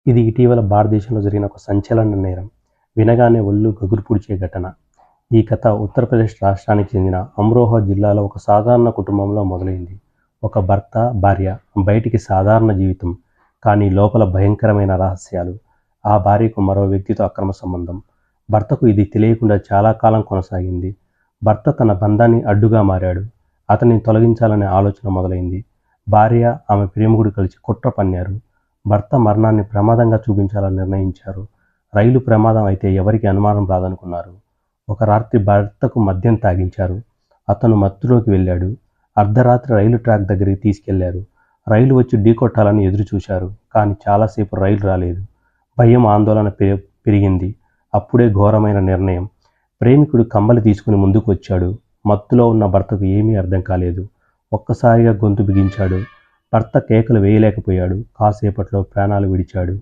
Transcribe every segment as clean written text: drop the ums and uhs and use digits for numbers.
ఇది ఇటీవల భారతదేశంలో జరిగిన ఒక సంచలన నేరం. వినగానే ఒళ్ళు గగురు పుడిచే ఘటన. ఈ కథ ఉత్తరప్రదేశ్ రాష్ట్రానికి చెందిన అమ్రోహా జిల్లాలో ఒక సాధారణ కుటుంబంలో మొదలైంది. ఒక భర్త, భార్య. బయటికి సాధారణ జీవితం, కానీ లోపల భయంకరమైన రహస్యాలు. ఆ భార్యకు మరో వ్యక్తితో అక్రమ సంబంధం. భర్తకు ఇది తెలియకుండా చాలా కాలం కొనసాగింది. భర్త తన బంధాన్ని అడ్డుగా మారాడు. అతన్ని తొలగించాలనే ఆలోచన మొదలైంది. భార్య, ఆమె ప్రేమికుడు కలిసి కుట్ర పన్నారు. భర్త మరణాన్ని ప్రమాదంగా చూపించాలని నిర్ణయించారు. రైలు ప్రమాదం అయితే ఎవరికి అనుమానం రాదనుకున్నారు. ఒక రాత్రి భర్తకు మద్యం తాగించారు. అతను మత్తులోకి వెళ్ళాడు. అర్ధరాత్రి రైలు ట్రాక్ దగ్గరికి తీసుకెళ్లారు. రైలు వచ్చి ఢీకొట్టాలని ఎదురు చూశారు. కానీ చాలాసేపు రైలు రాలేదు. భయం, ఆందోళన పెరిగింది. అప్పుడే ఘోరమైన నిర్ణయం. ప్రేమికుడు కమ్మలి తీసుకుని ముందుకు వచ్చాడు. మత్తులో ఉన్న భర్తకు ఏమీ అర్థం కాలేదు. ఒక్కసారిగా గొంతు బిగించాడు. భర్త కేకలు వేయలేకపోయాడు. కాసేపట్లో ప్రాణాలు విడిచాడు.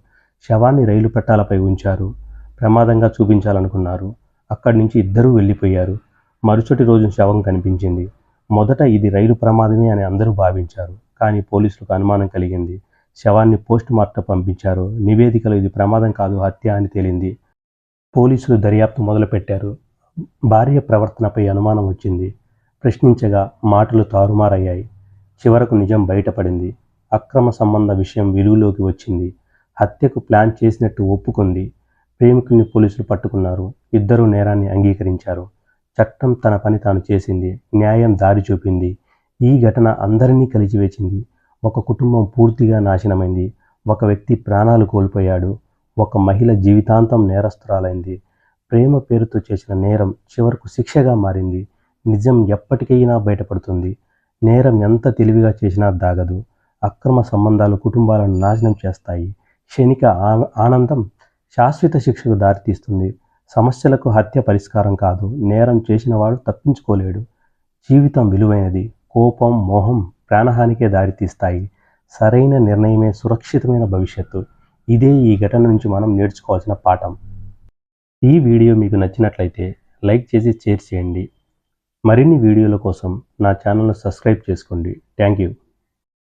శవాన్ని రైలు పట్టాలపై ఉంచారు. ప్రమాదంగా చూపించాలనుకున్నారు. అక్కడి నుంచి ఇద్దరూ వెళ్ళిపోయారు. మరుసటి రోజు శవం కనిపించింది. మొదట ఇది రైలు ప్రమాదమే అని అందరూ భావించారు. కానీ పోలీసులకు అనుమానం కలిగింది. శవాన్ని పోస్ట్ మార్టం పంపించారు. నివేదికలో ఇది ప్రమాదం కాదు, హత్య అని తేలింది. పోలీసులు దర్యాప్తు మొదలుపెట్టారు. భార్య ప్రవర్తనపై అనుమానం వచ్చింది. ప్రశ్నించగా మాటలు తారుమారయ్యాయి. చివరకు నిజం బయటపడింది. అక్రమ సంబంధ విషయం వెలుగులోకి వచ్చింది. హత్యకు ప్లాన్ చేసినట్టు ఒప్పుకుంది. ప్రేమికుల్ని పోలీసులు పట్టుకున్నారు. ఇద్దరూ నేరాన్ని అంగీకరించారు. చట్టం తన పని తాను చేసింది. న్యాయం దారి చూపింది. ఈ ఘటన అందరినీ కలిచివేసింది. ఒక కుటుంబం పూర్తిగా నాశనమైంది. ఒక వ్యక్తి ప్రాణాలు కోల్పోయాడు. ఒక మహిళ జీవితాంతం నేరస్తురాలైంది. ప్రేమ పేరుతో చేసిన నేరం చివరకు శిక్షగా మారింది. నిజం ఎప్పటికైనా బయటపడుతుంది. నేరం ఎంత తెలివిగా చేసినా దాగదు. అక్రమ సంబంధాలు కుటుంబాలను నాశనం చేస్తాయి. క్షణిక ఆనందం శాశ్వత శిక్షకు దారితీస్తుంది. సమస్యలకు హత్య పరిష్కారం కాదు. నేరం చేసినవాడు తప్పించుకోలేడు. జీవితం విలువైనది. కోపం, మోహం ప్రాణహానికే దారితీస్తాయి. సరైన నిర్ణయమే సురక్షితమైన భవిష్యత్తు. ఇదే ఈ ఘటన నుంచి మనం నేర్చుకోవాల్సిన పాఠం. ఈ వీడియో మీకు నచ్చినట్లయితే లైక్ చేసి షేర్ చేయండి. మరిన్ని వీడియోల కోసం నా ఛానల్ను సబ్స్క్రైబ్ చేసుకోండి. Thank you.